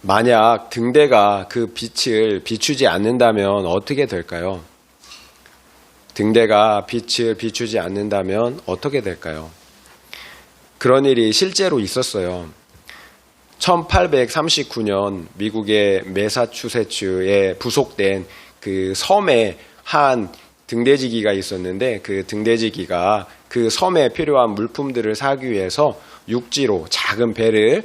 만약 등대가 그 빛을 비추지 않는다면 어떻게 될까요? 등대가 빛을 비추지 않는다면 어떻게 될까요? 그런 일이 실제로 있었어요. 1839년 미국의 매사추세츠에 부속된 그 섬에 한 등대지기가 있었는데, 그 등대지기가 그 섬에 필요한 물품들을 사기 위해서 육지로 작은 배를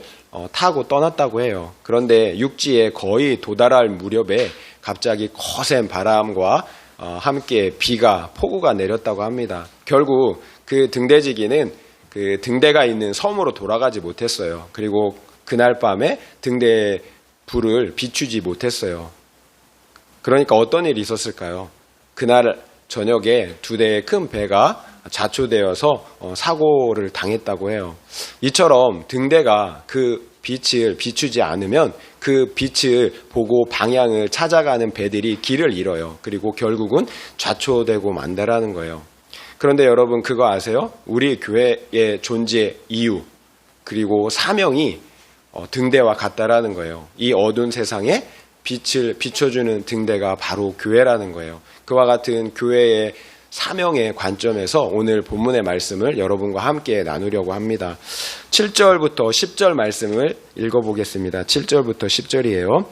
타고 떠났다고 해요. 그런데 육지에 거의 도달할 무렵에 갑자기 거센 바람과 함께 비가 폭우가 내렸다고 합니다. 결국 그 등대지기는 그 등대가 있는 섬으로 돌아가지 못했어요. 그리고 그날 밤에 등대의 불을 비추지 못했어요. 그러니까 어떤 일이 있었을까요? 그날 저녁에 두 대의 큰 배가 자초되어서 사고를 당했다고 해요. 이처럼 등대가 그 빛을 비추지 않으면 그 빛을 보고 방향을 찾아가는 배들이 길을 잃어요. 그리고 결국은 좌초되고 만다라는 거예요. 그런데 여러분 그거 아세요? 우리 교회의 존재 이유 그리고 사명이 등대와 같다라는 거예요. 이 어두운 세상에 빛을 비춰주는 등대가 바로 교회라는 거예요. 그와 같은 교회의 사명의 관점에서 오늘 본문의 말씀을 여러분과 함께 나누려고 합니다. 7절부터 10절 말씀을 읽어보겠습니다. 7절부터 10절이에요.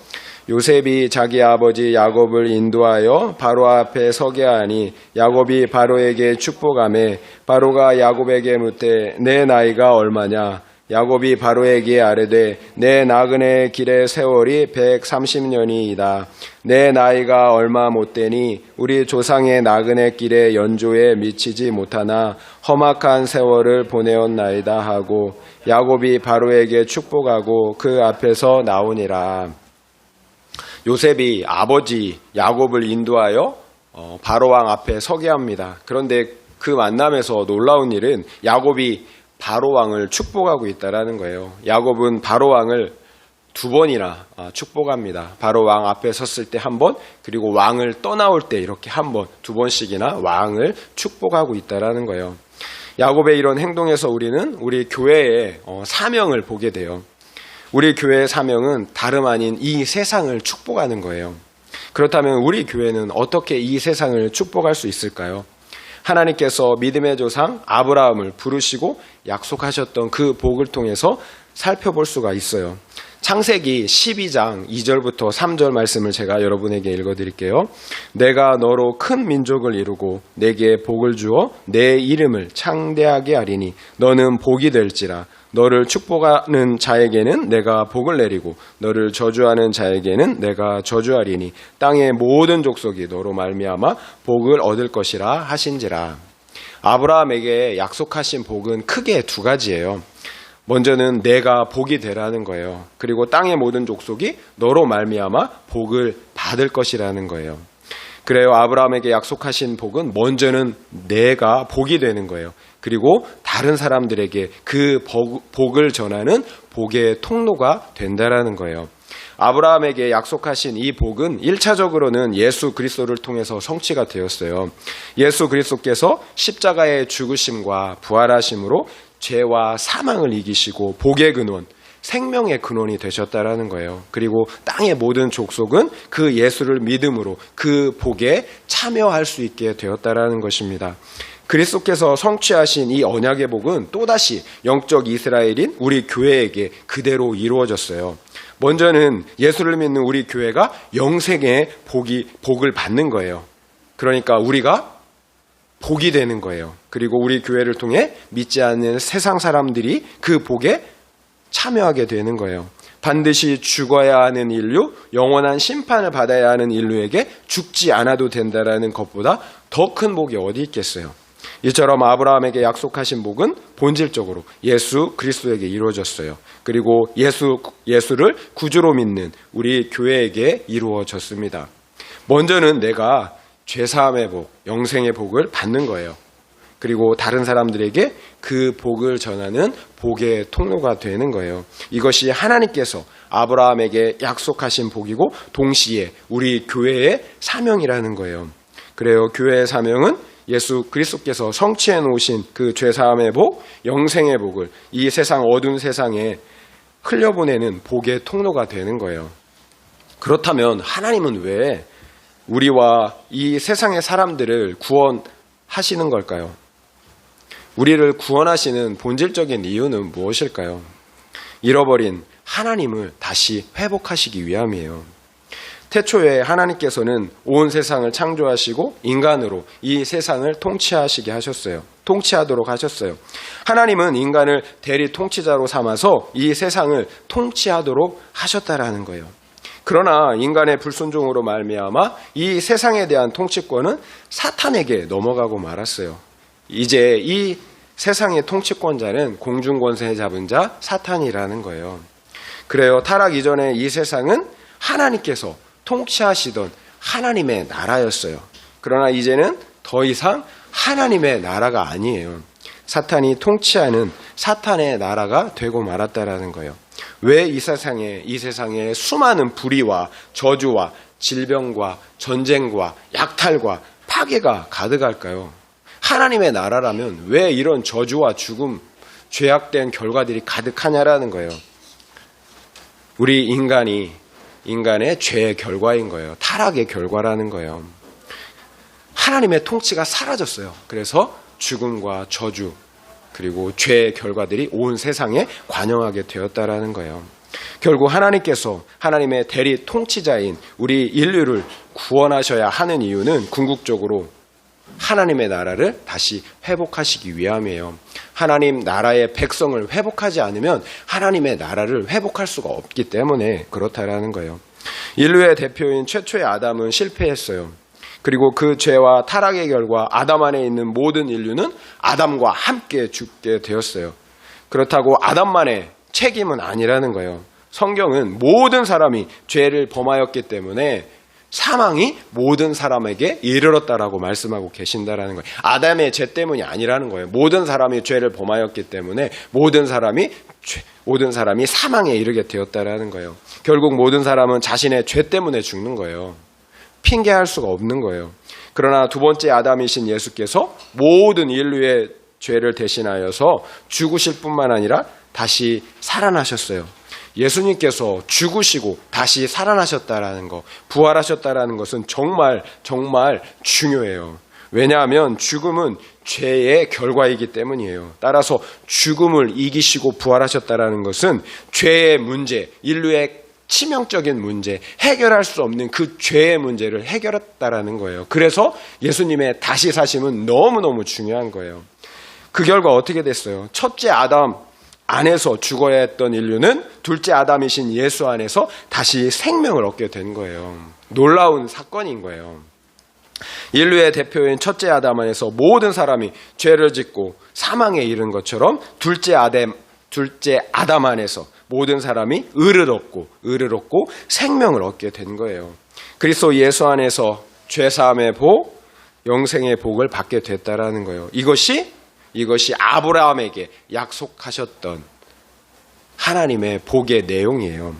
요셉이 자기 아버지 야곱을 인도하여 바로 앞에 서게 하니 야곱이 바로에게 축복하매 바로가 야곱에게 묻되 내 나이가 얼마냐? 야곱이 바로에게 아뢰되 내 나그네 길의 세월이 130년이이다. 내 나이가 얼마 못되니 우리 조상의 나그네 길의 연조에 미치지 못하나 험악한 세월을 보내었나이다 하고 야곱이 바로에게 축복하고 그 앞에서 나오니라. 요셉이 아버지 야곱을 인도하여 바로왕 앞에 서게 합니다. 그런데 그 만남에서 놀라운 일은 야곱이 바로왕을 축복하고 있다라는 거예요. 야곱은 바로왕을 두 번이나 축복합니다. 바로왕 앞에 섰을 때 한 번, 그리고 왕을 떠나올 때 이렇게 한 번, 두 번씩이나 왕을 축복하고 있다라는 거예요. 야곱의 이런 행동에서 우리는 우리 교회의 사명을 보게 돼요. 우리 교회의 사명은 다름 아닌 이 세상을 축복하는 거예요. 그렇다면 우리 교회는 어떻게 이 세상을 축복할 수 있을까요? 하나님께서 믿음의 조상 아브라함을 부르시고 약속하셨던 그 복을 통해서 살펴볼 수가 있어요. 창세기 12장 2절부터 3절 말씀을 제가 여러분에게 읽어드릴게요. 내가 너로 큰 민족을 이루고 내게 복을 주어 내 이름을 창대하게 하리니 너는 복이 될지라. 너를 축복하는 자에게는 내가 복을 내리고 너를 저주하는 자에게는 내가 저주하리니 땅의 모든 족속이 너로 말미암아 복을 얻을 것이라 하신지라. 아브라함에게 약속하신 복은 크게 두 가지예요. 먼저는 내가 복이 되라는 거예요. 그리고 땅의 모든 족속이 너로 말미암아 복을 받을 것이라는 거예요. 그래요. 아브라함에게 약속하신 복은 먼저는 내가 복이 되는 거예요. 그리고 다른 사람들에게 그 복을 전하는 복의 통로가 된다라는 거예요. 아브라함에게 약속하신 이 복은 1차적으로는 예수 그리스도를 통해서 성취가 되었어요. 예수 그리스도께서 십자가의 죽으심과 부활하심으로 죄와 사망을 이기시고 복의 근원, 생명의 근원이 되셨다라는 거예요. 그리고 땅의 모든 족속은 그 예수를 믿음으로 그 복에 참여할 수 있게 되었다라는 것입니다. 그리스도께서 성취하신 이 언약의 복은 또다시 영적 이스라엘인 우리 교회에게 그대로 이루어졌어요. 먼저는 예수를 믿는 우리 교회가 영생의 복을 받는 거예요. 그러니까 우리가 복이 되는 거예요. 그리고 우리 교회를 통해 믿지 않는 세상 사람들이 그 복에 참여하게 되는 거예요. 반드시 죽어야 하는 인류, 영원한 심판을 받아야 하는 인류에게 죽지 않아도 된다라는 것보다 더 큰 복이 어디 있겠어요. 이처럼 아브라함에게 약속하신 복은 본질적으로 예수 그리스도에게 이루어졌어요. 그리고 예수를 구주로 믿는 우리 교회에게 이루어졌습니다. 먼저는 내가 죄사함의 복, 영생의 복을 받는 거예요. 그리고 다른 사람들에게 그 복을 전하는 복의 통로가 되는 거예요. 이것이 하나님께서 아브라함에게 약속하신 복이고 동시에 우리 교회의 사명이라는 거예요. 그래요. 교회의 사명은 예수 그리스도께서 성취해 놓으신 그 죄사함의 복, 영생의 복을 이 세상 어두운 세상에 흘려보내는 복의 통로가 되는 거예요. 그렇다면 하나님은 왜 우리와 이 세상의 사람들을 구원하시는 걸까요? 우리를 구원하시는 본질적인 이유는 무엇일까요? 잃어버린 하나님을 다시 회복하시기 위함이에요. 태초에 하나님께서는 온 세상을 창조하시고 인간으로 이 세상을 통치하도록 하셨어요. 하나님은 인간을 대리 통치자로 삼아서 이 세상을 통치하도록 하셨다라는 거예요. 그러나 인간의 불순종으로 말미암아 이 세상에 대한 통치권은 사탄에게 넘어가고 말았어요. 이제 이 세상의 통치권자는 공중권세 잡은 자 사탄이라는 거예요. 그래요. 타락 이전에 이 세상은 하나님께서 통치하시던 하나님의 나라였어요. 그러나 이제는 더 이상 하나님의 나라가 아니에요. 사탄이 통치하는 사탄의 나라가 되고 말았다라는 거예요. 왜 이 세상에 수많은 불의와 저주와 질병과 전쟁과 약탈과 파괴가 가득할까요? 하나님의 나라라면 왜 이런 저주와 죽음, 죄악된 결과들이 가득하냐라는 거예요. 우리 인간의 죄의 결과인 거예요. 타락의 결과라는 거예요. 하나님의 통치가 사라졌어요. 그래서 죽음과 저주 그리고 죄의 결과들이 온 세상에 관영하게 되었다라는 거예요. 결국 하나님께서 하나님의 대리 통치자인 우리 인류를 구원하셔야 하는 이유는 궁극적으로 하나님의 나라를 다시 회복하시기 위함이에요. 하나님 나라의 백성을 회복하지 않으면 하나님의 나라를 회복할 수가 없기 때문에 그렇다라는 거예요. 인류의 대표인 최초의 아담은 실패했어요. 그리고 그 죄와 타락의 결과 아담 안에 있는 모든 인류는 아담과 함께 죽게 되었어요. 그렇다고 아담만의 책임은 아니라는 거예요. 성경은 모든 사람이 죄를 범하였기 때문에 사망이 모든 사람에게 이르렀다라고 말씀하고 계신다라는 거예요. 아담의 죄 때문이 아니라는 거예요. 모든 사람이 죄를 범하였기 때문에 모든 사람이 사망에 이르게 되었다라는 거예요. 결국 모든 사람은 자신의 죄 때문에 죽는 거예요. 핑계할 수가 없는 거예요. 그러나 두 번째 아담이신 예수께서 모든 인류의 죄를 대신하여서 죽으실 뿐만 아니라 다시 살아나셨어요. 예수님께서 죽으시고 다시 살아나셨다라는 것, 부활하셨다라는 것은 정말 중요해요. 왜냐하면 죽음은 죄의 결과이기 때문이에요. 따라서 죽음을 이기시고 부활하셨다라는 것은 죄의 문제, 인류의 치명적인 문제, 해결할 수 없는 그 죄의 문제를 해결했다라는 거예요. 그래서 예수님의 다시 사심은 너무너무 중요한 거예요. 그 결과 어떻게 됐어요? 첫째 아담 안에서 죽어야 했던 인류는 둘째 아담이신 예수 안에서 다시 생명을 얻게 된 거예요. 놀라운 사건인 거예요. 인류의 대표인 첫째 아담 안에서 모든 사람이 죄를 짓고 사망에 이른 것처럼 둘째 아담 안에서 모든 사람이 의를 얻고 생명을 얻게 된 거예요. 그리스도 예수 안에서 죄사함의 복, 영생의 복을 받게 됐다라는 거예요. 이것이 아브라함에게 약속하셨던 하나님의 복의 내용이에요.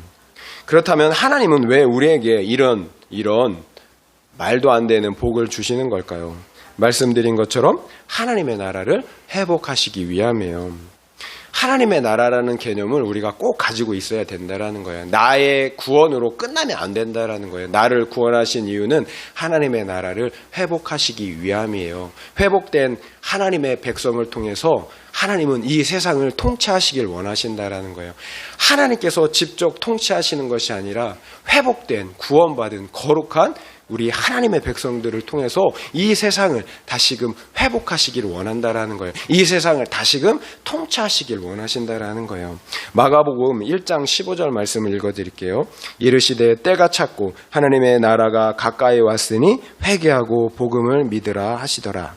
그렇다면 하나님은 왜 우리에게 이런 말도 안 되는 복을 주시는 걸까요? 말씀드린 것처럼 하나님의 나라를 회복하시기 위함이에요. 하나님의 나라라는 개념을 우리가 꼭 가지고 있어야 된다라는 거예요. 나의 구원으로 끝나면 안 된다라는 거예요. 나를 구원하신 이유는 하나님의 나라를 회복하시기 위함이에요. 회복된 하나님의 백성을 통해서 하나님은 이 세상을 통치하시길 원하신다라는 거예요. 하나님께서 직접 통치하시는 것이 아니라 회복된 구원받은 거룩한 우리 하나님의 백성들을 통해서 이 세상을 다시금 회복하시길 원한다라는 거예요. 이 세상을 다시금 통치하시길 원하신다라는 거예요. 마가복음 1장 15절 말씀을 읽어드릴게요. 이르시되 때가 찼고 하나님의 나라가 가까이 왔으니 회개하고 복음을 믿으라 하시더라.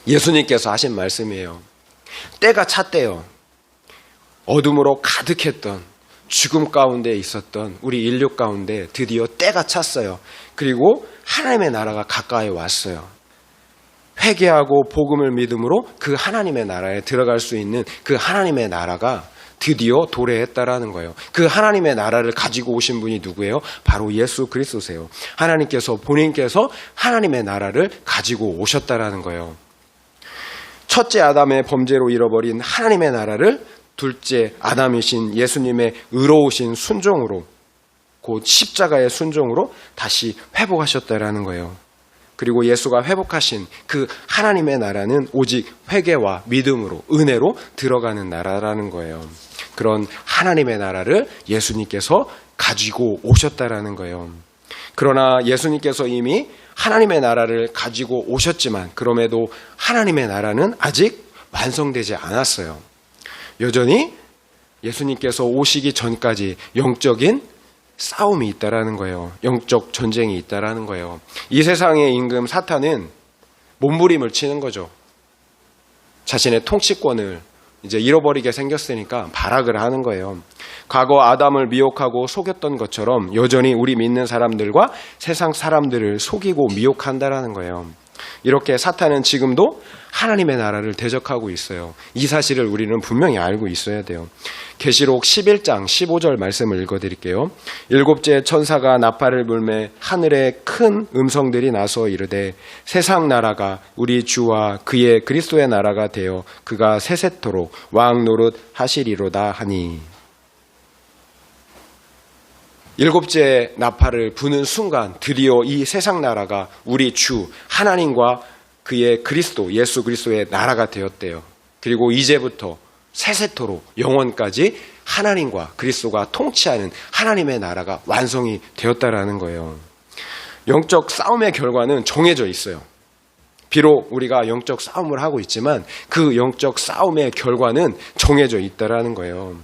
예수님께서 하신 말씀이에요. 때가 찼대요. 어둠으로 가득했던 죽음 가운데 있었던 우리 인류 가운데 드디어 때가 찼어요. 그리고 하나님의 나라가 가까이 왔어요. 회개하고 복음을 믿음으로 그 하나님의 나라에 들어갈 수 있는 그 하나님의 나라가 드디어 도래했다라는 거예요. 그 하나님의 나라를 가지고 오신 분이 누구예요? 바로 예수 그리스도세요. 본인께서 하나님의 나라를 가지고 오셨다라는 거예요. 첫째 아담의 범죄로 잃어버린 하나님의 나라를 둘째 아담이신 예수님의 의로우신 순종으로, 곧 십자가의 순종으로 다시 회복하셨다라는 거예요. 그리고 예수가 회복하신 그 하나님의 나라는 오직 회개와 믿음으로, 은혜로 들어가는 나라라는 거예요. 그런 하나님의 나라를 예수님께서 가지고 오셨다라는 거예요. 그러나 예수님께서 이미 하나님의 나라를 가지고 오셨지만 그럼에도 하나님의 나라는 아직 완성되지 않았어요. 여전히 예수님께서 오시기 전까지 영적인 싸움이 있다라는 거예요. 영적 전쟁이 있다라는 거예요. 이 세상의 임금 사탄은 몸부림을 치는 거죠. 자신의 통치권을 이제 잃어버리게 생겼으니까 발악을 하는 거예요. 과거 아담을 미혹하고 속였던 것처럼 여전히 우리 믿는 사람들과 세상 사람들을 속이고 미혹한다라는 거예요. 이렇게 사탄은 지금도 하나님의 나라를 대적하고 있어요. 이 사실을 우리는 분명히 알고 있어야 돼요. 계시록 11장 15절 말씀을 읽어드릴게요. 일곱째 천사가 나팔을 불매 하늘에 큰 음성들이 나서 이르되 세상 나라가 우리 주와 그의 그리스도의 나라가 되어 그가 세세토록 왕 노릇 하시리로다 하니. 일곱째 나팔을 부는 순간 드디어 이 세상 나라가 우리 주 하나님과 그의 그리스도, 예수 그리스도의 나라가 되었대요. 그리고 이제부터 세세토록 영원까지 하나님과 그리스도가 통치하는 하나님의 나라가 완성이 되었다라는 거예요. 영적 싸움의 결과는 정해져 있어요. 비록 우리가 영적 싸움을 하고 있지만 그 영적 싸움의 결과는 정해져 있다라는 거예요.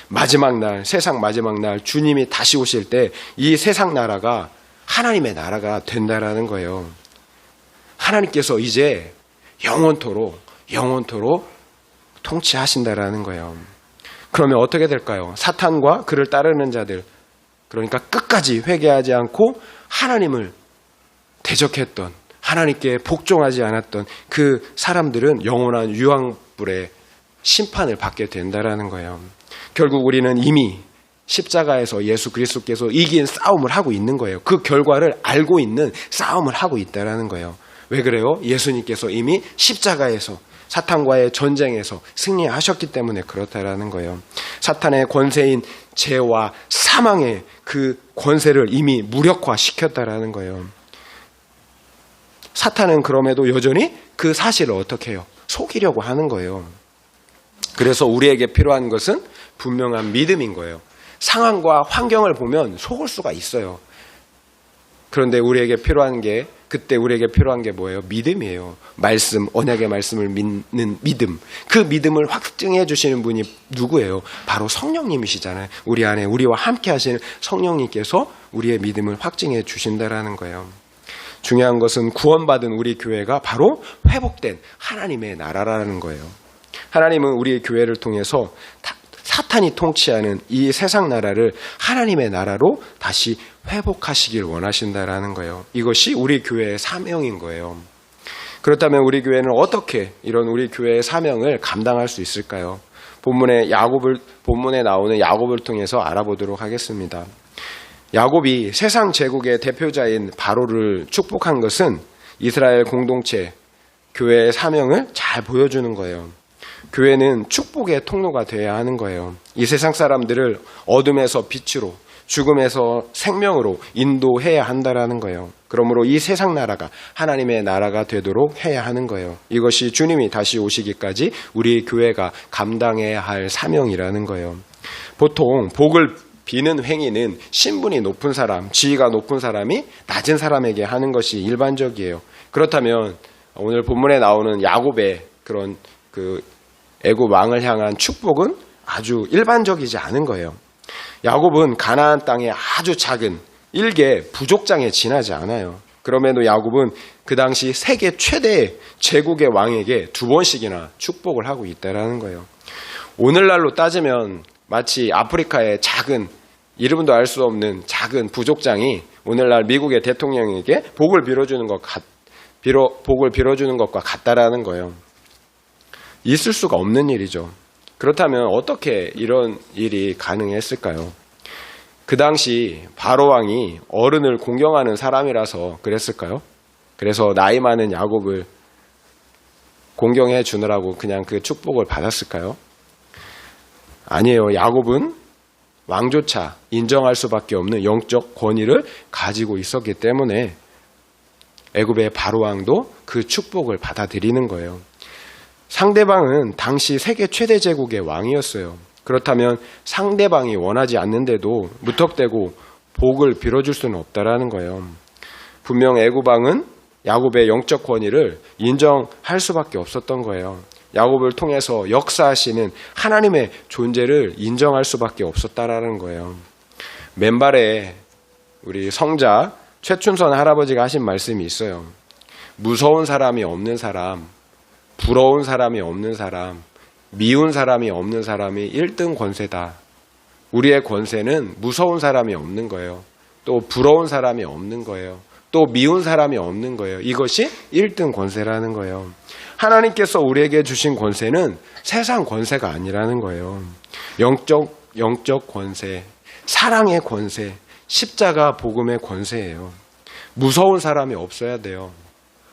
마지막 날, 세상 마지막 날 주님이 다시 오실 때 이 세상 나라가 하나님의 나라가 된다라는 거예요. 하나님께서 이제 영원토록 통치하신다라는 거예요. 그러면 어떻게 될까요? 사탄과 그를 따르는 자들, 그러니까 끝까지 회개하지 않고 하나님을 대적했던, 하나님께 복종하지 않았던 그 사람들은 영원한 유황불의 심판을 받게 된다라는 거예요. 결국 우리는 이미 십자가에서 예수 그리스도께서 이긴 싸움을 하고 있는 거예요. 그 결과를 알고 있는 싸움을 하고 있다라는 거예요. 왜 그래요? 예수님께서 이미 십자가에서 사탄과의 전쟁에서 승리하셨기 때문에 그렇다라는 거예요. 사탄의 권세인 죄와 사망의 그 권세를 이미 무력화시켰다라는 거예요. 사탄은 그럼에도 여전히 그 사실을 어떻게 해요? 속이려고 하는 거예요. 그래서 우리에게 필요한 것은 분명한 믿음인 거예요. 상황과 환경을 보면 속을 수가 있어요. 그런데 우리에게 필요한 게, 그때 우리에게 필요한 게 뭐예요? 믿음이에요. 말씀, 언약의 말씀을 믿는 믿음. 그 믿음을 확증해 주시는 분이 누구예요? 바로 성령님이시잖아요. 우리 안에 우리와 함께 하시는 성령님께서 우리의 믿음을 확증해 주신다라는 거예요. 중요한 것은 구원받은 우리 교회가 바로 회복된 하나님의 나라라는 거예요. 하나님은 우리 교회를 통해서 사탄이 통치하는 이 세상 나라를 하나님의 나라로 다시 회복하시길 원하신다라는 거예요. 이것이 우리 교회의 사명인 거예요. 그렇다면 우리 교회는 어떻게 이런 우리 교회의 사명을 감당할 수 있을까요? 본문에 나오는 야곱을 통해서 알아보도록 하겠습니다. 야곱이 세상 제국의 대표자인 바로를 축복한 것은 이스라엘 공동체, 교회의 사명을 잘 보여주는 거예요. 교회는 축복의 통로가 되어야 하는 거예요. 이 세상 사람들을 어둠에서 빛으로, 죽음에서 생명으로 인도해야 한다라는 거예요. 그러므로 이 세상 나라가 하나님의 나라가 되도록 해야 하는 거예요. 이것이 주님이 다시 오시기까지 우리 교회가 감당해야 할 사명이라는 거예요. 보통 복을 비는 행위는 신분이 높은 사람, 지위가 높은 사람이 낮은 사람에게 하는 것이 일반적이에요. 그렇다면 오늘 본문에 나오는 야곱의 그런 애굽 왕을 향한 축복은 아주 일반적이지 않은 거예요. 야곱은 가나안 땅의 아주 작은 일개 부족장에 지나지 않아요. 그럼에도 야곱은 그 당시 세계 최대의 제국의 왕에게 2번씩이나 축복을 하고 있다는 거예요. 오늘날로 따지면 마치 아프리카의 작은, 이름도 알 수 없는 작은 부족장이 오늘날 미국의 대통령에게 복을 빌어주는 것과 같다라는 거예요. 있을 수가 없는 일이죠. 그렇다면 어떻게 이런 일이 가능했을까요? 그 당시 바로 왕이 어른을 공경하는 사람이라서 그랬을까요? 그래서 나이 많은 야곱을 공경해 주느라고 그냥 그 축복을 받았을까요? 아니에요. 야곱은 왕조차 인정할 수밖에 없는 영적 권위를 가지고 있었기 때문에 애굽의 바로왕도 그 축복을 받아들이는 거예요. 상대방은 당시 세계 최대 제국의 왕이었어요. 그렇다면 상대방이 원하지 않는데도 무턱대고 복을 빌어줄 수는 없다라는 거예요. 분명 애굽 왕은 야곱의 영적 권위를 인정할 수밖에 없었던 거예요. 야곱을 통해서 역사하시는 하나님의 존재를 인정할 수밖에 없었다라는 거예요. 맨발에 우리 성자 최춘선 할아버지가 하신 말씀이 있어요. 무서운 사람이 없는 사람, 부러운 사람이 없는 사람, 미운 사람이 없는 사람이 1등 권세다. 우리의 권세는 무서운 사람이 없는 거예요. 또 부러운 사람이 없는 거예요. 또 미운 사람이 없는 거예요. 이것이 1등 권세라는 거예요. 하나님께서 우리에게 주신 권세는 세상 권세가 아니라는 거예요. 영적 권세, 사랑의 권세, 십자가 복음의 권세예요. 무서운 사람이 없어야 돼요.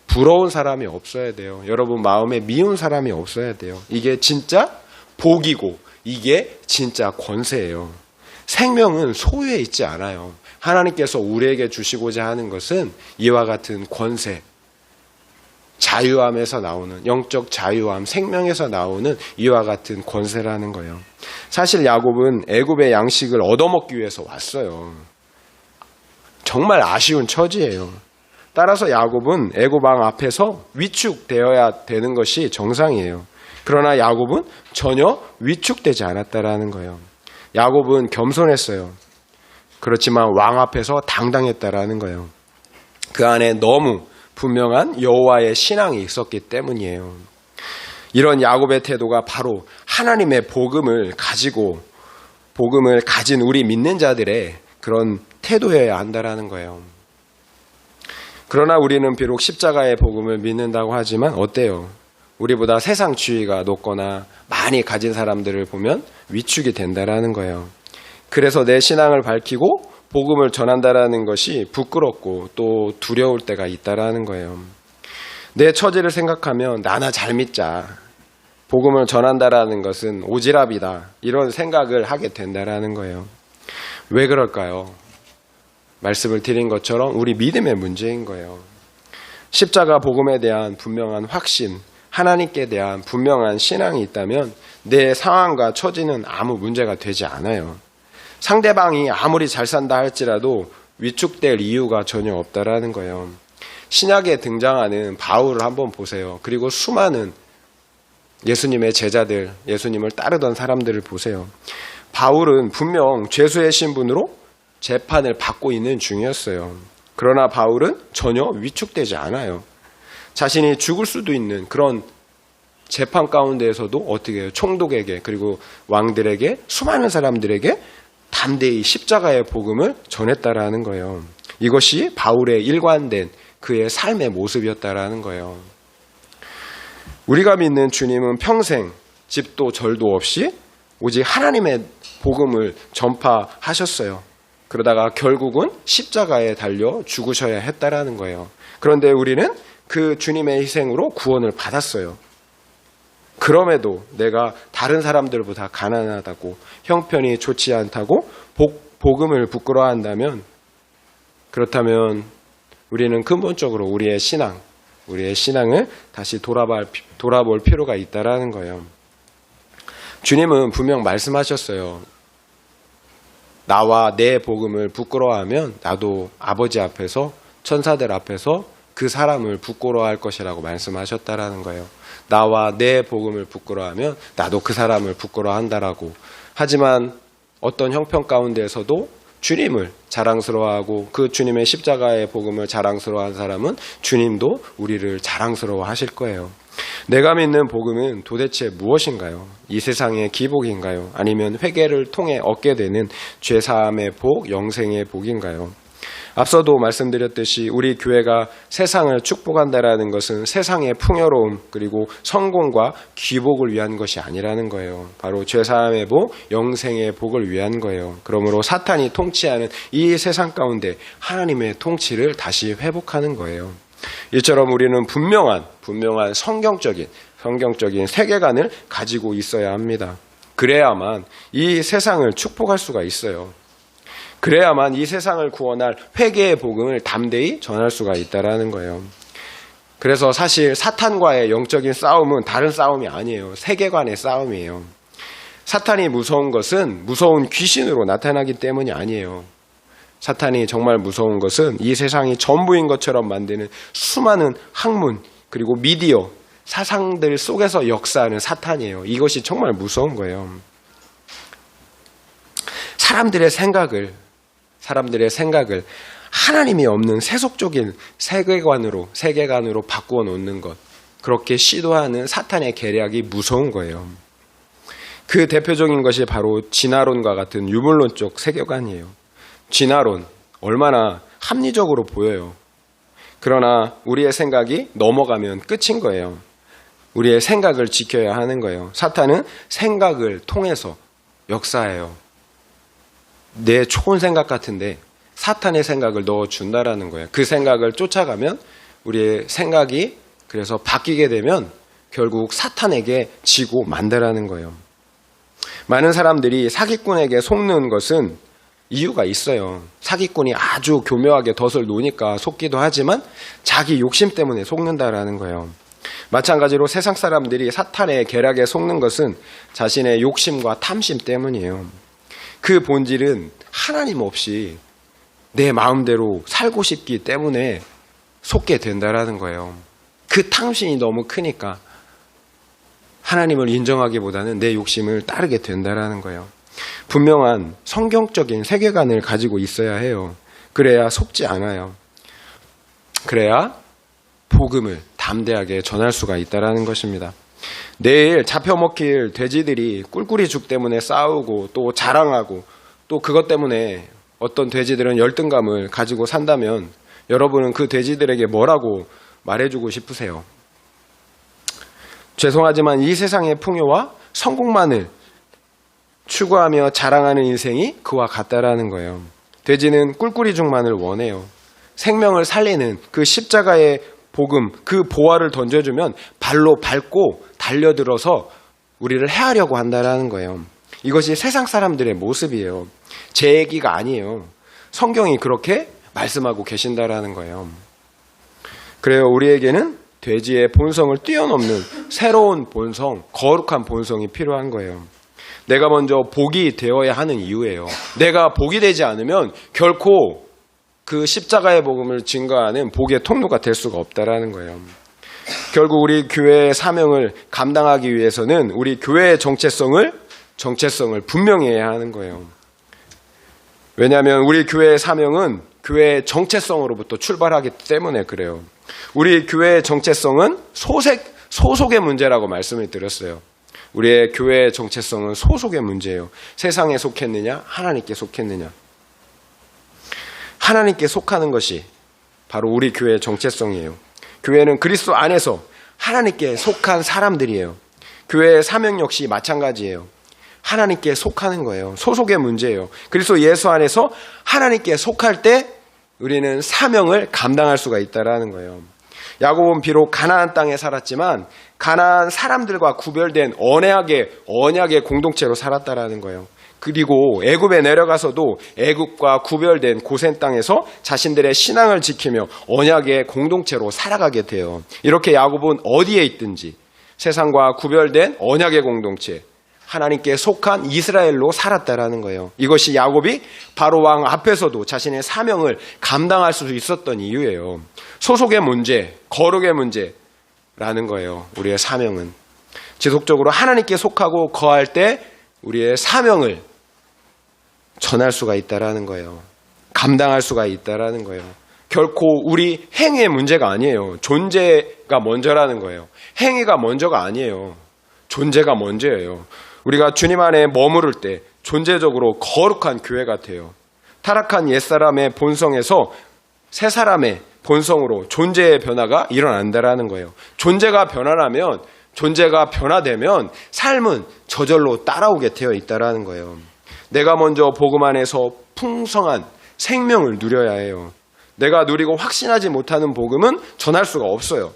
부러운 사람이 없어야 돼요. 여러분 마음에 미운 사람이 없어야 돼요. 이게 진짜 복이고 이게 진짜 권세예요. 생명은 소유에 있지 않아요. 하나님께서 우리에게 주시고자 하는 것은 이와 같은 권세, 자유함에서 나오는 영적 자유함, 생명에서 나오는 이와 같은 권세라는 거예요. 사실 야곱은 애굽의 양식을 얻어먹기 위해서 왔어요. 정말 아쉬운 처지예요. 따라서 야곱은 애굽 왕 앞에서 위축되어야 되는 것이 정상이에요. 그러나 야곱은 전혀 위축되지 않았다라는 거예요. 야곱은 겸손했어요. 그렇지만 왕 앞에서 당당했다라는 거예요. 그 안에 너무 분명한 여호와의 신앙이 있었기 때문이에요. 이런 야곱의 태도가 바로 하나님의 복음을 가진 우리 믿는 자들의 그런 태도여야 한다라는 거예요. 그러나 우리는 비록 십자가의 복음을 믿는다고 하지만 어때요? 우리보다 세상 지위가 높거나 많이 가진 사람들을 보면 위축이 된다라는 거예요. 그래서 내 신앙을 밝히고 복음을 전한다라는 것이 부끄럽고 또 두려울 때가 있다라는 거예요. 내 처지를 생각하면 나나 잘 믿자. 복음을 전한다라는 것은 오지랖이다. 이런 생각을 하게 된다라는 거예요. 왜 그럴까요? 말씀을 드린 것처럼 우리 믿음의 문제인 거예요. 십자가 복음에 대한 분명한 확신, 하나님께 대한 분명한 신앙이 있다면 내 상황과 처지는 아무 문제가 되지 않아요. 상대방이 아무리 잘 산다 할지라도 위축될 이유가 전혀 없다라는 거예요. 신약에 등장하는 바울을 한번 보세요. 그리고 수많은 예수님의 제자들, 예수님을 따르던 사람들을 보세요. 바울은 분명 죄수의 신분으로 재판을 받고 있는 중이었어요. 그러나 바울은 전혀 위축되지 않아요. 자신이 죽을 수도 있는 그런 재판 가운데에서도 어떻게 해요? 총독에게 그리고 왕들에게 수많은 사람들에게 담대히 십자가의 복음을 전했다라는 거예요. 이것이 바울의 일관된 그의 삶의 모습이었다라는 거예요. 우리가 믿는 주님은 평생 집도 절도 없이 오직 하나님의 복음을 전파하셨어요. 그러다가 결국은 십자가에 달려 죽으셔야 했다라는 거예요. 그런데 우리는 그 주님의 희생으로 구원을 받았어요. 그럼에도 내가 다른 사람들보다 가난하다고 형편이 좋지 않다고 복음을 부끄러워한다면 그렇다면 우리는 근본적으로 우리의 신앙을 다시 돌아볼 필요가 있다라는 거예요. 주님은 분명 말씀하셨어요. 나와 내 복음을 부끄러워하면 나도 아버지 앞에서 천사들 앞에서 그 사람을 부끄러워할 것이라고 말씀하셨다라는 거예요. 나와 내 복음을 부끄러워하면 나도 그 사람을 부끄러워한다라고. 하지만 어떤 형편 가운데에서도 주님을 자랑스러워하고 그 주님의 십자가의 복음을 자랑스러워한 사람은 주님도 우리를 자랑스러워하실 거예요. 내가 믿는 복음은 도대체 무엇인가요? 이 세상의 기복인가요? 아니면 회개를 통해 얻게 되는 죄사함의 복, 영생의 복인가요? 앞서도 말씀드렸듯이 우리 교회가 세상을 축복한다라는 것은 세상의 풍요로움 그리고 성공과 귀복을 위한 것이 아니라는 거예요. 바로 죄사함의 복, 영생의 복을 위한 거예요. 그러므로 사탄이 통치하는 이 세상 가운데 하나님의 통치를 다시 회복하는 거예요. 이처럼 우리는 분명한 성경적인 세계관을 가지고 있어야 합니다. 그래야만 이 세상을 축복할 수가 있어요. 그래야만 이 세상을 구원할 회개의 복음을 담대히 전할 수가 있다라는 거예요. 그래서 사실 사탄과의 영적인 싸움은 다른 싸움이 아니에요. 세계관의 싸움이에요. 사탄이 무서운 것은 무서운 귀신으로 나타나기 때문이 아니에요. 사탄이 정말 무서운 것은 이 세상이 전부인 것처럼 만드는 수많은 학문 그리고 미디어 사상들 속에서 역사하는 사탄이에요. 이것이 정말 무서운 거예요. 사람들의 생각을 하나님이 없는 세속적인 세계관으로 바꾸어 놓는 것, 그렇게 시도하는 사탄의 계략이 무서운 거예요. 그 대표적인 것이 바로 진화론과 같은 유물론적 세계관이에요. 진화론, 얼마나 합리적으로 보여요. 그러나 우리의 생각이 넘어가면 끝인 거예요. 우리의 생각을 지켜야 하는 거예요. 사탄은 생각을 통해서 역사해요. 내 좋은 생각 같은데 사탄의 생각을 넣어준다라는 거예요. 그 생각을 쫓아가면 우리의 생각이 그래서 바뀌게 되면 결국 사탄에게 지고 만다라는 거예요. 많은 사람들이 사기꾼에게 속는 것은 이유가 있어요. 사기꾼이 아주 교묘하게 덫을 놓으니까 속기도 하지만 자기 욕심 때문에 속는다라는 거예요. 마찬가지로 세상 사람들이 사탄의 계략에 속는 것은 자신의 욕심과 탐심 때문이에요. 그 본질은 하나님 없이 내 마음대로 살고 싶기 때문에 속게 된다라는 거예요. 그 탐심이 너무 크니까 하나님을 인정하기보다는 내 욕심을 따르게 된다라는 거예요. 분명한 성경적인 세계관을 가지고 있어야 해요. 그래야 속지 않아요. 그래야 복음을 담대하게 전할 수가 있다라는 것입니다. 내일 잡혀먹힐 돼지들이 꿀꿀이죽 때문에 싸우고 또 자랑하고 또 그것 때문에 어떤 돼지들은 열등감을 가지고 산다면 여러분은 그 돼지들에게 뭐라고 말해주고 싶으세요? 죄송하지만 이 세상의 풍요와 성공만을 추구하며 자랑하는 인생이 그와 같다라는 거예요. 돼지는 꿀꿀이죽만을 원해요. 생명을 살리는 그 십자가의 복음, 그 보화를 던져주면 발로 밟고 달려들어서 우리를 해하려고 한다라는 거예요. 이것이 세상 사람들의 모습이에요. 제 얘기가 아니에요. 성경이 그렇게 말씀하고 계신다라는 거예요. 그래요. 우리에게는 돼지의 본성을 뛰어넘는 새로운 본성, 거룩한 본성이 필요한 거예요. 내가 먼저 복이 되어야 하는 이유예요. 내가 복이 되지 않으면 결코 그 십자가의 복음을 증거하는 복의 통로가 될 수가 없다라는 거예요. 결국 우리 교회의 사명을 감당하기 위해서는 우리 교회의 정체성을 분명히 해야 하는 거예요. 왜냐하면 우리 교회의 사명은 교회의 정체성으로부터 출발하기 때문에 그래요. 우리 교회의 정체성은 소속의 문제라고 말씀을 드렸어요. 우리의 교회의 정체성은 소속의 문제예요. 세상에 속했느냐, 하나님께 속했느냐. 하나님께 속하는 것이 바로 우리 교회의 정체성이에요. 교회는 그리스도 안에서 하나님께 속한 사람들이에요. 교회의 사명 역시 마찬가지예요. 하나님께 속하는 거예요. 소속의 문제예요. 그리스도 예수 안에서 하나님께 속할 때 우리는 사명을 감당할 수가 있다라는 거예요. 야곱은 비록 가나안 땅에 살았지만 가나안 사람들과 구별된 언약의 공동체로 살았다라는 거예요. 그리고 애굽에 내려가서도 애굽과 구별된 고센 땅에서 자신들의 신앙을 지키며 언약의 공동체로 살아가게 돼요. 이렇게 야곱은 어디에 있든지 세상과 구별된 언약의 공동체, 하나님께 속한 이스라엘로 살았다라는 거예요. 이것이 야곱이 바로 왕 앞에서도 자신의 사명을 감당할 수 있었던 이유예요. 소속의 문제, 거룩의 문제라는 거예요. 우리의 사명은 지속적으로 하나님께 속하고 거할 때 우리의 사명을 전할 수가 있다라는 거예요. 감당할 수가 있다라는 거예요. 결코 우리 행위의 문제가 아니에요. 존재가 먼저라는 거예요. 행위가 먼저가 아니에요. 존재가 먼저예요. 우리가 주님 안에 머무를 때 존재적으로 거룩한 교회 같아요. 타락한 옛사람의 본성에서 새 사람의 본성으로 존재의 변화가 일어난다라는 거예요. 존재가 변화되면 삶은 저절로 따라오게 되어 있다라는 거예요. 내가 먼저 복음 안에서 풍성한 생명을 누려야 해요. 내가 누리고 확신하지 못하는 복음은 전할 수가 없어요.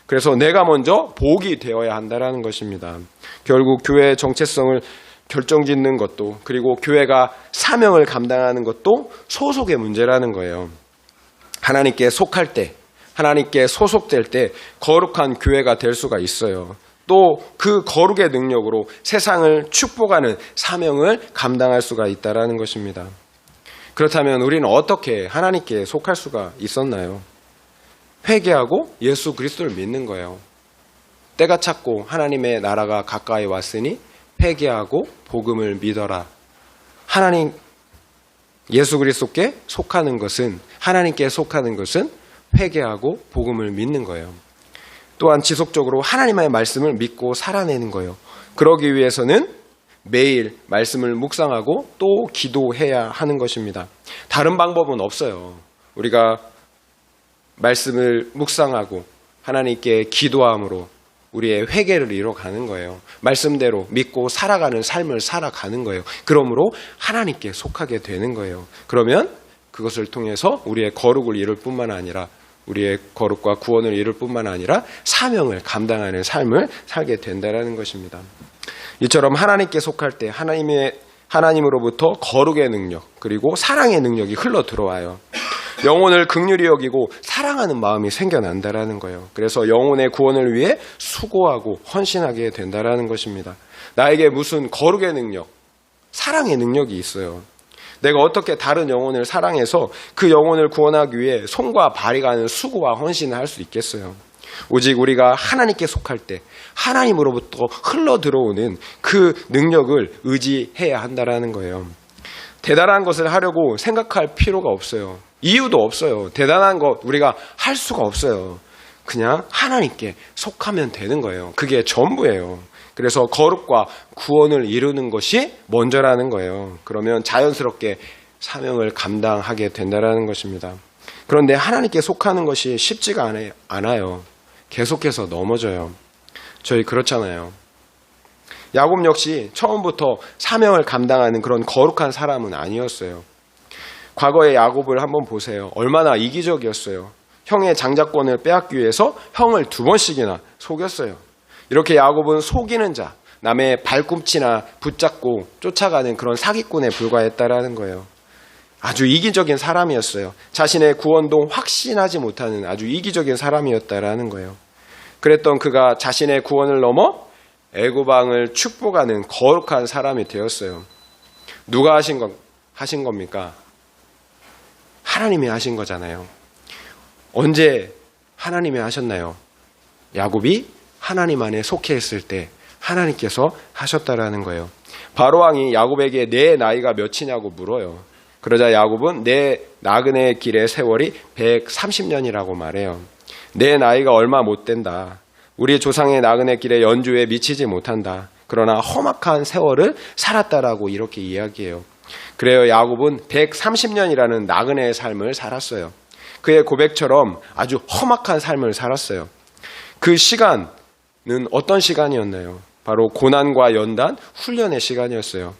그래서 내가 먼저 복이 되어야 한다라는 것입니다. 결국 교회의 정체성을 결정짓는 것도, 그리고 교회가 사명을 감당하는 것도 소속의 문제라는 거예요. 하나님께 속할 때, 하나님께 소속될 때 거룩한 교회가 될 수가 있어요. 또 그 거룩의 능력으로 세상을 축복하는 사명을 감당할 수가 있다는 것입니다. 그렇다면 우리는 어떻게 하나님께 속할 수가 있었나요? 회개하고 예수 그리스도를 믿는 거예요. 때가 찼고 하나님의 나라가 가까이 왔으니 회개하고 복음을 믿어라. 하나님, 예수 그리스도께 속하는 것은, 하나님께 속하는 것은 회개하고 복음을 믿는 거예요. 또한 지속적으로 하나님의 말씀을 믿고 살아내는 거예요. 그러기 위해서는 매일 말씀을 묵상하고 또 기도해야 하는 것입니다. 다른 방법은 없어요. 우리가 말씀을 묵상하고 하나님께 기도함으로 우리의 회개를 이뤄가는 거예요. 말씀대로 믿고 살아가는 삶을 살아가는 거예요. 그러므로 하나님께 속하게 되는 거예요. 그러면 그것을 통해서 우리의 거룩을 이룰 뿐만 아니라, 우리의 거룩과 구원을 이룰 뿐만 아니라 사명을 감당하는 삶을 살게 된다는 것입니다. 이처럼 하나님께 속할 때 하나님으로부터 거룩의 능력, 그리고 사랑의 능력이 흘러 들어와요. 영혼을 긍휼히 여기고 사랑하는 마음이 생겨난다라는 거예요. 그래서 영혼의 구원을 위해 수고하고 헌신하게 된다라는 것입니다. 나에게 무슨 거룩의 능력, 사랑의 능력이 있어요. 내가 어떻게 다른 영혼을 사랑해서 그 영혼을 구원하기 위해 손과 발이 가는 수고와 헌신을 할 수 있겠어요? 오직 우리가 하나님께 속할 때 하나님으로부터 흘러 들어오는 그 능력을 의지해야 한다라는 거예요. 대단한 것을 하려고 생각할 필요가 없어요. 이유도 없어요. 대단한 것 우리가 할 수가 없어요. 그냥 하나님께 속하면 되는 거예요. 그게 전부예요. 그래서 거룩과 구원을 이루는 것이 먼저라는 거예요. 그러면 자연스럽게 사명을 감당하게 된다는 것입니다. 그런데 하나님께 속하는 것이 쉽지가 않아요. 계속해서 넘어져요. 저희 그렇잖아요. 야곱 역시 처음부터 사명을 감당하는 그런 거룩한 사람은 아니었어요. 과거의 야곱을 한번 보세요. 얼마나 이기적이었어요. 형의 장자권을 빼앗기 위해서 형을 2번씩이나 속였어요. 이렇게 야곱은 속이는 자, 남의 발꿈치나 붙잡고 쫓아가는 그런 사기꾼에 불과했다라는 거예요. 아주 이기적인 사람이었어요. 자신의 구원도 확신하지 못하는 아주 이기적인 사람이었다라는 거예요. 그랬던 그가 자신의 구원을 넘어 애굽 왕을 축복하는 거룩한 사람이 되었어요. 누가 하신 겁니까? 하나님이 하신 거잖아요. 언제 하나님이 하셨나요? 야곱이 하나님 안에 속해 있을 때 하나님께서 하셨다라는 거예요. 바로 왕이 야곱에게 내 나이가 몇이냐고 물어요. 그러자 야곱은 내 나그네 길의 세월이 130년이라고 말해요. 내 나이가 얼마 못 된다. 우리 조상의 나그네 길의 연주에 미치지 못한다. 그러나 험악한 세월을 살았다라고 이렇게 이야기해요. 그래요. 야곱은 130년이라는 나그네의 삶을 살았어요. 그의 고백처럼 아주 험악한 삶을 살았어요. 그 시간은 어떤 시간이었나요? 바로 고난과 연단, 훈련의 시간이었어요.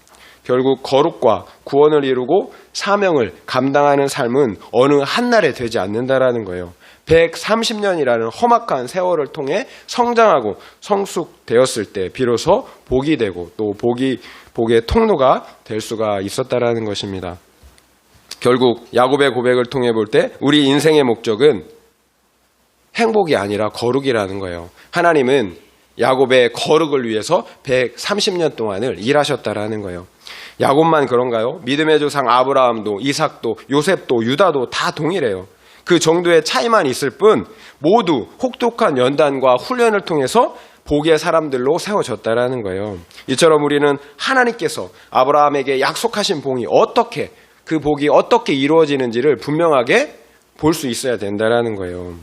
결국 거룩과 구원을 이루고 사명을 감당하는 삶은 어느 한날에 되지 않는다라는 거예요. 130년이라는 험악한 세월을 통해 성장하고 성숙되었을 때 비로소 복이 되고 또 복의 통로가 될 수가 있었다라는 것입니다. 결국 야곱의 고백을 통해 볼 때 우리 인생의 목적은 행복이 아니라 거룩이라는 거예요. 하나님은 야곱의 거룩을 위해서 130년 동안을 일하셨다라는 거예요. 야곱만 그런가요? 믿음의 조상 아브라함도 이삭도 요셉도 유다도 다 동일해요. 그 정도의 차이만 있을 뿐 모두 혹독한 연단과 훈련을 통해서 복의 사람들로 세워졌다라는 거예요. 이처럼 우리는 하나님께서 아브라함에게 약속하신 그 복이 어떻게 이루어지는지를 분명하게 볼 수 있어야 된다라는 거예요.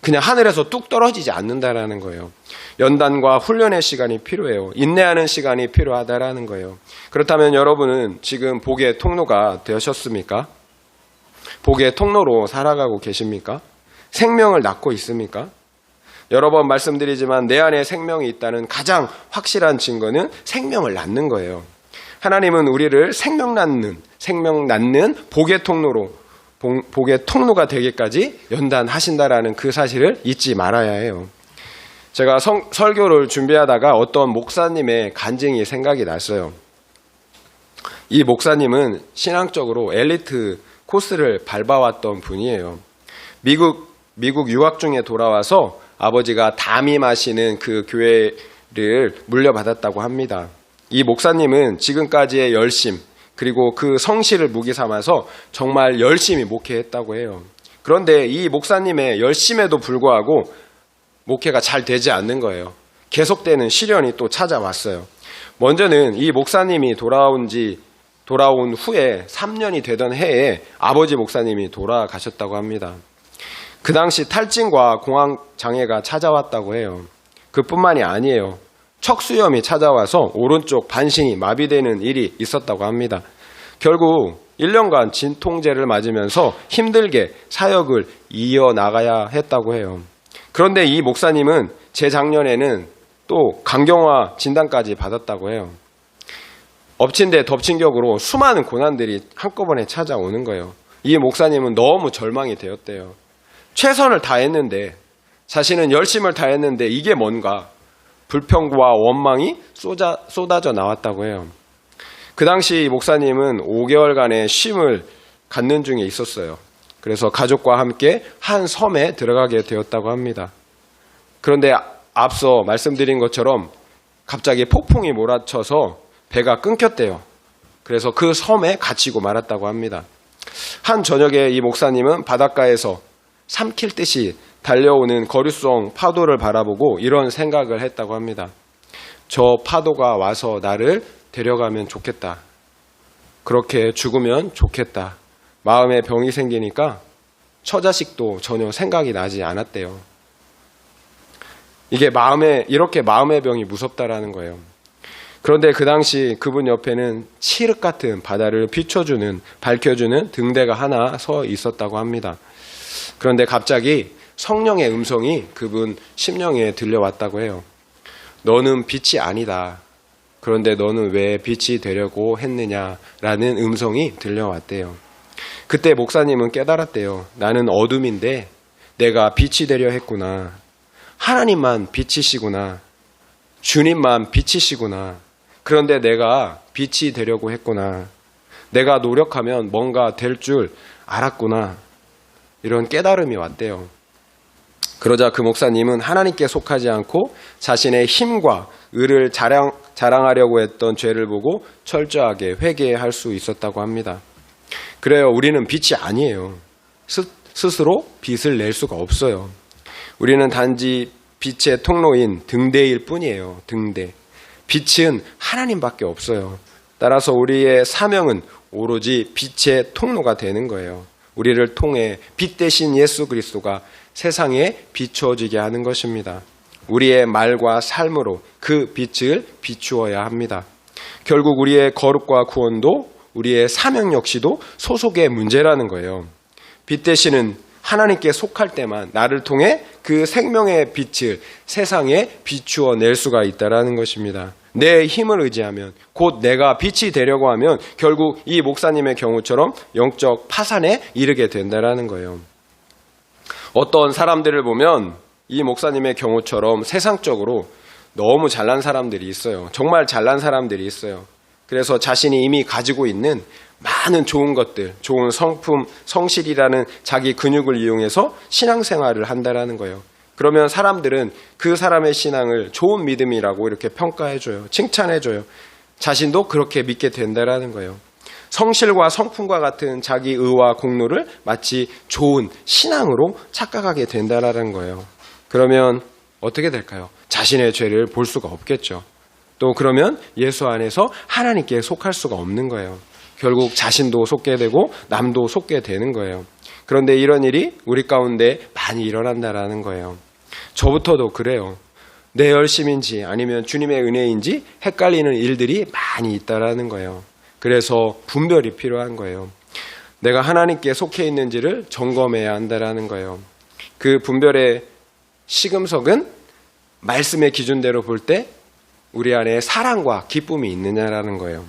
그냥 하늘에서 뚝 떨어지지 않는다라는 거예요. 연단과 훈련의 시간이 필요해요. 인내하는 시간이 필요하다라는 거예요. 그렇다면 여러분은 지금 복의 통로가 되셨습니까? 복의 통로로 살아가고 계십니까? 생명을 낳고 있습니까? 여러 번 말씀드리지만 내 안에 생명이 있다는 가장 확실한 증거는 생명을 낳는 거예요. 하나님은 우리를 생명 낳는 복의 통로가 되기까지 연단하신다라는 그 사실을 잊지 말아야 해요. 제가 설교를 준비하다가 어떤 목사님의 간증이 생각이 났어요. 이 목사님은 신앙적으로 엘리트 코스를 밟아왔던 분이에요. 미국 유학 중에 돌아와서 아버지가 담임하시는 그 교회를 물려받았다고 합니다. 이 목사님은 지금까지의 열심 그리고 그 성실을 무기 삼아서 정말 열심히 목회했다고 해요. 그런데 이 목사님의 열심에도 불구하고 목회가 잘 되지 않는 거예요. 계속되는 시련이 또 찾아왔어요. 먼저는 이 목사님이 돌아온 후에 3년이 되던 해에 아버지 목사님이 돌아가셨다고 합니다. 그 당시 탈진과 공황장애가 찾아왔다고 해요. 그뿐만이 아니에요. 척수염이 찾아와서 오른쪽 반신이 마비되는 일이 있었다고 합니다. 결국 1년간 진통제를 맞으면서 힘들게 사역을 이어나가야 했다고 해요. 그런데 이 목사님은 재작년에는 또 강경화 진단까지 받았다고 해요. 엎친 데 덮친 격으로 수많은 고난들이 한꺼번에 찾아오는 거예요. 이 목사님은 너무 절망이 되었대요. 최선을 다했는데, 자신은 열심을 다했는데 이게 뭔가 불평과 원망이 쏟아져 나왔다고 해요. 그 당시 목사님은 5개월간의 쉼을 갖는 중에 있었어요. 그래서 가족과 함께 한 섬에 들어가게 되었다고 합니다. 그런데 앞서 말씀드린 것처럼 갑자기 폭풍이 몰아쳐서 배가 끊겼대요. 그래서 그 섬에 갇히고 말았다고 합니다. 한 저녁에 이 목사님은 바닷가에서 삼킬 듯이 달려오는 거류성 파도를 바라보고 이런 생각을 했다고 합니다. 저 파도가 와서 나를 데려가면 좋겠다. 그렇게 죽으면 좋겠다. 마음에 병이 생기니까 처자식도 전혀 생각이 나지 않았대요. 이렇게 마음의 병이 무섭다라는 거예요. 그런데 그 당시 그분 옆에는 칠흑 같은 바다를 밝혀주는 등대가 하나 서 있었다고 합니다. 그런데 갑자기 성령의 음성이 그분 심령에 들려왔다고 해요. 너는 빛이 아니다. 그런데 너는 왜 빛이 되려고 했느냐라는 음성이 들려왔대요. 그때 목사님은 깨달았대요. 나는 어둠인데 내가 빛이 되려 했구나. 하나님만 빛이시구나. 주님만 빛이시구나. 그런데 내가 빛이 되려고 했구나. 내가 노력하면 뭔가 될 줄 알았구나. 이런 깨달음이 왔대요. 그러자 그 목사님은 하나님께 속하지 않고 자신의 힘과 의를 자랑하려고 했던 죄를 보고 철저하게 회개할 수 있었다고 합니다. 그래요. 우리는 빛이 아니에요. 스스로 빛을 낼 수가 없어요. 우리는 단지 빛의 통로인 등대일 뿐이에요. 등대. 빛은 하나님밖에 없어요. 따라서 우리의 사명은 오로지 빛의 통로가 되는 거예요. 우리를 통해 빛 대신 예수 그리스도가 세상에 비추어지게 하는 것입니다. 우리의 말과 삶으로 그 빛을 비추어야 합니다. 결국 우리의 거룩과 구원도 우리의 사명 역시도 소속의 문제라는 거예요. 빛 대신은 하나님께 속할 때만 나를 통해 그 생명의 빛을 세상에 비추어 낼 수가 있다는 것입니다. 내 힘을 의지하면, 곧 내가 빛이 되려고 하면 결국 이 목사님의 경우처럼 영적 파산에 이르게 된다는 거예요. 어떤 사람들을 보면 이 목사님의 경우처럼 세상적으로 너무 잘난 사람들이 있어요. 정말 잘난 사람들이 있어요. 그래서 자신이 이미 가지고 있는 많은 좋은 것들, 좋은 성품, 성실이라는 자기 근육을 이용해서 신앙생활을 한다는 거예요. 그러면 사람들은 그 사람의 신앙을 좋은 믿음이라고 이렇게 평가해줘요. 칭찬해줘요. 자신도 그렇게 믿게 된다는 거예요. 성실과 성품과 같은 자기 의와 공로를 마치 좋은 신앙으로 착각하게 된다는 거예요. 그러면 어떻게 될까요? 자신의 죄를 볼 수가 없겠죠. 또 그러면 예수 안에서 하나님께 속할 수가 없는 거예요. 결국 자신도 속게 되고 남도 속게 되는 거예요. 그런데 이런 일이 우리 가운데 많이 일어난다라는 거예요. 저부터도 그래요. 내 열심인지 아니면 주님의 은혜인지 헷갈리는 일들이 많이 있다라는 거예요. 그래서 분별이 필요한 거예요. 내가 하나님께 속해 있는지를 점검해야 한다라는 거예요. 그 분별의 시금석은 말씀의 기준대로 볼 때 우리 안에 사랑과 기쁨이 있느냐라는 거예요.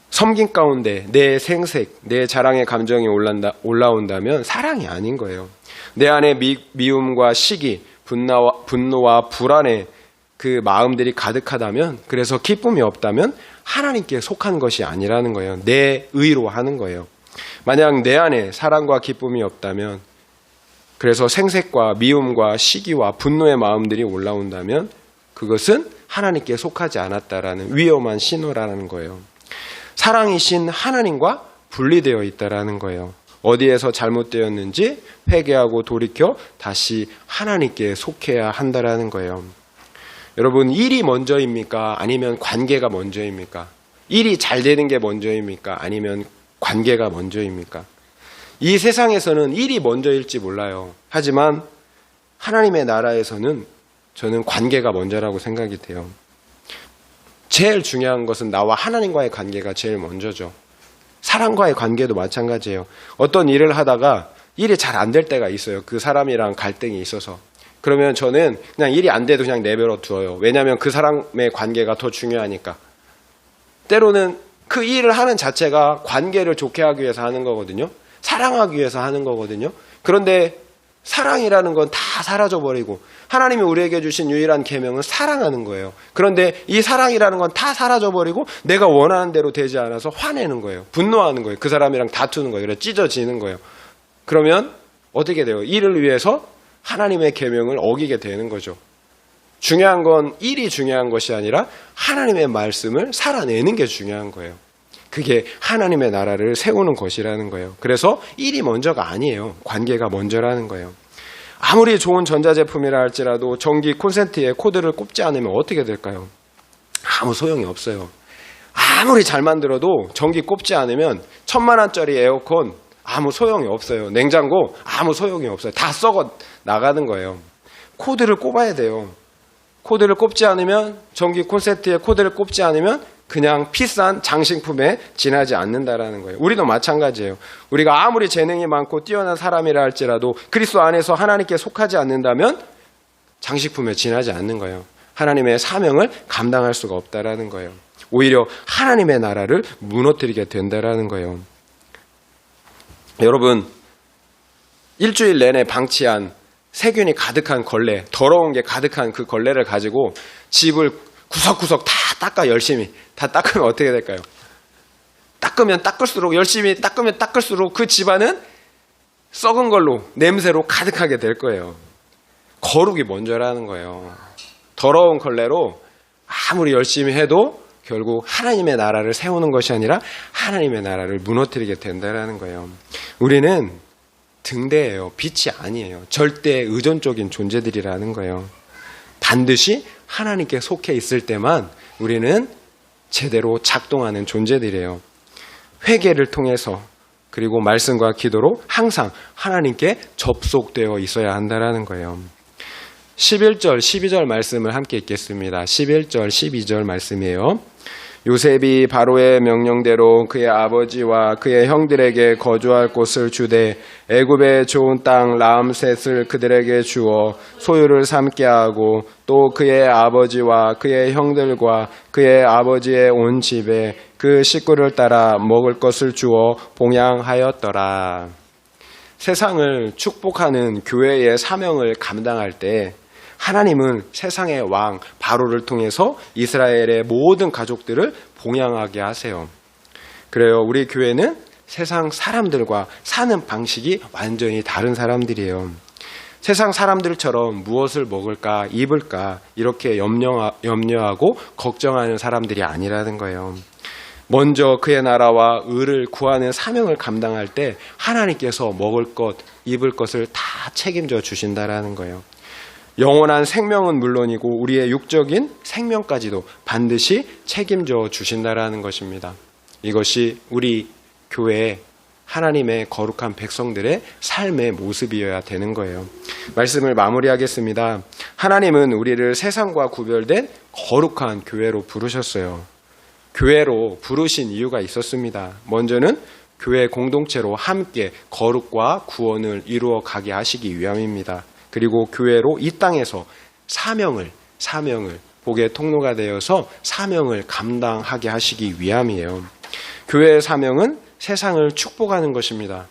섬김 가운데 내 생색, 내 자랑의 감정이 올라온다면 사랑이 아닌 거예요. 내 안에 미움과 시기, 분노와 불안의 그 마음들이 가득하다면, 그래서 기쁨이 없다면 하나님께 속한 것이 아니라는 거예요. 내 의로 하는 거예요. 만약 내 안에 사랑과 기쁨이 없다면, 그래서 생색과 미움과 시기와 분노의 마음들이 올라온다면 그것은 하나님께 속하지 않았다라는 위험한 신호라는 거예요. 사랑이신 하나님과 분리되어 있다라는 거예요. 어디에서 잘못되었는지 회개하고 돌이켜 다시 하나님께 속해야 한다라는 거예요. 여러분, 일이 먼저입니까? 아니면 관계가 먼저입니까? 일이 잘 되는 게 먼저입니까? 아니면 관계가 먼저입니까? 이 세상에서는 일이 먼저일지 몰라요. 하지만 하나님의 나라에서는 저는 관계가 먼저라고 생각이 돼요. 제일 중요한 것은 나와 하나님과의 관계가 제일 먼저죠. 사람과의 관계도 마찬가지예요. 어떤 일을 하다가 일이 잘 안 될 때가 있어요. 그 사람이랑 갈등이 있어서. 그러면 저는 그냥 일이 안 돼도 그냥 내버려 두어요. 왜냐하면 그 사람의 관계가 더 중요하니까. 때로는 그 일을 하는 자체가 관계를 좋게 하기 위해서 하는 거거든요. 사랑하기 위해서 하는 거거든요. 그런데 사랑이라는 건 다 사라져버리고 하나님이 우리에게 주신 유일한 계명은 사랑하는 거예요. 그런데 이 사랑이라는 건 다 사라져버리고 내가 원하는 대로 되지 않아서 화내는 거예요. 분노하는 거예요. 그 사람이랑 다투는 거예요. 그래서 찢어지는 거예요. 그러면 어떻게 돼요? 일을 위해서 하나님의 계명을 어기게 되는 거죠. 중요한 건 일이 중요한 것이 아니라 하나님의 말씀을 살아내는 게 중요한 거예요. 그게 하나님의 나라를 세우는 것이라는 거예요. 그래서 일이 먼저가 아니에요. 관계가 먼저라는 거예요. 아무리 좋은 전자제품이라 할지라도 전기 콘센트에 코드를 꼽지 않으면 어떻게 될까요? 아무 소용이 없어요. 아무리 잘 만들어도 전기 꼽지 않으면 1,000만 원짜리 에어컨 아무 소용이 없어요. 냉장고 아무 소용이 없어요. 다 썩어 나가는 거예요. 코드를 꼽아야 돼요. 코드를 꼽지 않으면, 전기 콘센트에 코드를 꼽지 않으면 그냥 비싼 장식품에 지나지 않는다라는 거예요. 우리도 마찬가지예요. 우리가 아무리 재능이 많고 뛰어난 사람이라 할지라도 그리스도 안에서 하나님께 속하지 않는다면 장식품에 지나지 않는 거예요. 하나님의 사명을 감당할 수가 없다라는 거예요. 오히려 하나님의 나라를 무너뜨리게 된다라는 거예요. 여러분, 일주일 내내 방치한 세균이 가득한 걸레, 더러운 게 가득한 그 걸레를 가지고 집을 구석구석 다 닦아 열심히. 다 닦으면 어떻게 될까요? 닦으면 닦을수록, 열심히 닦으면 닦을수록 그 집안은 썩은 걸로, 냄새로 가득하게 될 거예요. 거룩이 먼저라는 거예요. 더러운 걸레로 아무리 열심히 해도 결국 하나님의 나라를 세우는 것이 아니라 하나님의 나라를 무너뜨리게 된다는 거예요. 우리는 등대예요. 빛이 아니에요. 절대 의존적인 존재들이라는 거예요. 반드시 하나님께 속해 있을 때만 우리는 제대로 작동하는 존재들이에요. 회개를 통해서, 그리고 말씀과 기도로 항상 하나님께 접속되어 있어야 한다는 거예요. 11절, 12절 말씀을 함께 읽겠습니다. 11절, 12절 말씀이에요. 요셉이 바로의 명령대로 그의 아버지와 그의 형들에게 거주할 곳을 주되 애굽의 좋은 땅 라암셋을 그들에게 주어 소유를 삼게 하고 또 그의 아버지와 그의 형들과 그의 아버지의 온 집에 그 식구를 따라 먹을 것을 주어 봉양하였더라. 세상을 축복하는 교회의 사명을 감당할 때 하나님은 세상의 왕 바로를 통해서 이스라엘의 모든 가족들을 봉양하게 하세요. 그래요. 우리 교회는 세상 사람들과 사는 방식이 완전히 다른 사람들이에요. 세상 사람들처럼 무엇을 먹을까, 입을까 이렇게 염려하고 걱정하는 사람들이 아니라는 거예요. 먼저 그의 나라와 의를 구하는 사명을 감당할 때 하나님께서 먹을 것, 입을 것을 다 책임져 주신다라는 거예요. 영원한 생명은 물론이고 우리의 육적인 생명까지도 반드시 책임져 주신다라는 것입니다. 이것이 우리 교회의 하나님의 거룩한 백성들의 삶의 모습이어야 되는 거예요. 말씀을 마무리하겠습니다. 하나님은 우리를 세상과 구별된 거룩한 교회로 부르셨어요. 교회로 부르신 이유가 있었습니다. 먼저는 교회 공동체로 함께 거룩과 구원을 이루어 가게 하시기 위함입니다. 그리고 교회로 이 땅에서 사명을 복의 통로가 되어서 사명을 감당하게 하시기 위함이에요. 교회의 사명은 세상을 축복하는 것입니다.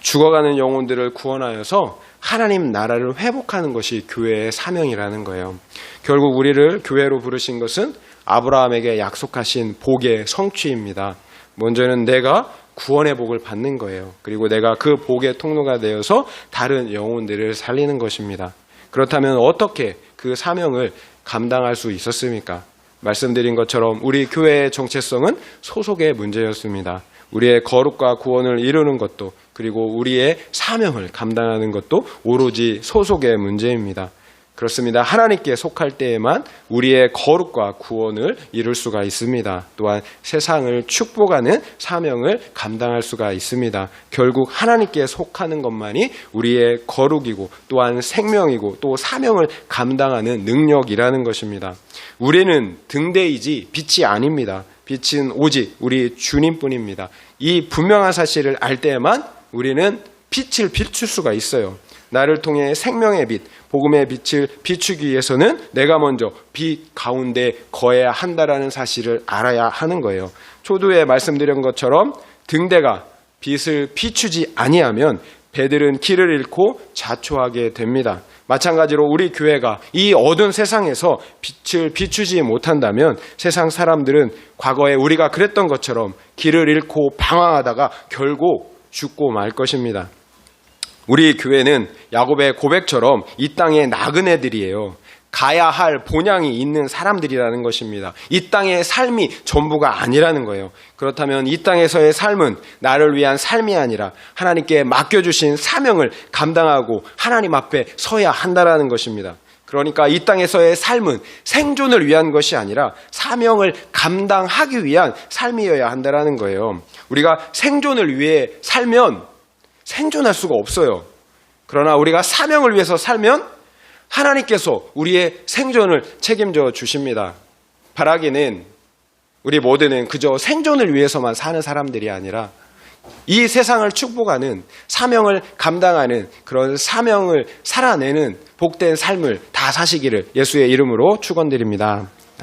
죽어가는 영혼들을 구원하여서 하나님 나라를 회복하는 것이 교회의 사명이라는 거예요. 결국 우리를 교회로 부르신 것은 아브라함에게 약속하신 복의 성취입니다. 먼저는 내가 구원의 복을 받는 거예요. 그리고 내가 그 복의 통로가 되어서 다른 영혼들을 살리는 것입니다. 그렇다면 어떻게 그 사명을 감당할 수 있었습니까? 말씀드린 것처럼 우리 교회의 정체성은 소속의 문제였습니다. 우리의 거룩과 구원을 이루는 것도, 그리고 우리의 사명을 감당하는 것도 오로지 소속의 문제입니다. 그렇습니다. 하나님께 속할 때에만 우리의 거룩과 구원을 이룰 수가 있습니다. 또한 세상을 축복하는 사명을 감당할 수가 있습니다. 결국 하나님께 속하는 것만이 우리의 거룩이고 또한 생명이고 또 사명을 감당하는 능력이라는 것입니다. 우리는 등대이지 빛이 아닙니다. 빛은 오직 우리 주님뿐입니다. 이 분명한 사실을 알 때에만 우리는 빛을 비출 수가 있어요. 나를 통해 생명의 빛, 복음의 빛을 비추기 위해서는 내가 먼저 빛 가운데 거해야 한다라는 사실을 알아야 하는 거예요. 초두에 말씀드린 것처럼 등대가 빛을 비추지 아니하면 배들은 길을 잃고 자초하게 됩니다. 마찬가지로 우리 교회가 이 어두운 세상에서 빛을 비추지 못한다면 세상 사람들은 과거에 우리가 그랬던 것처럼 길을 잃고 방황하다가 결국 죽고 말 것입니다. 우리 교회는 야곱의 고백처럼 이 땅의 나그네들이에요. 가야 할 본향이 있는 사람들이라는 것입니다. 이 땅의 삶이 전부가 아니라는 거예요. 그렇다면 이 땅에서의 삶은 나를 위한 삶이 아니라 하나님께 맡겨주신 사명을 감당하고 하나님 앞에 서야 한다라는 것입니다. 그러니까 이 땅에서의 삶은 생존을 위한 것이 아니라 사명을 감당하기 위한 삶이어야 한다라는 거예요. 우리가 생존을 위해 살면 생존할 수가 없어요. 그러나 우리가 사명을 위해서 살면 하나님께서 우리의 생존을 책임져 주십니다. 바라기는 우리 모두는 그저 생존을 위해서만 사는 사람들이 아니라 이 세상을 축복하는 사명을 감당하는 그런 사명을 살아내는 복된 삶을 다 사시기를 예수의 이름으로 축원드립니다.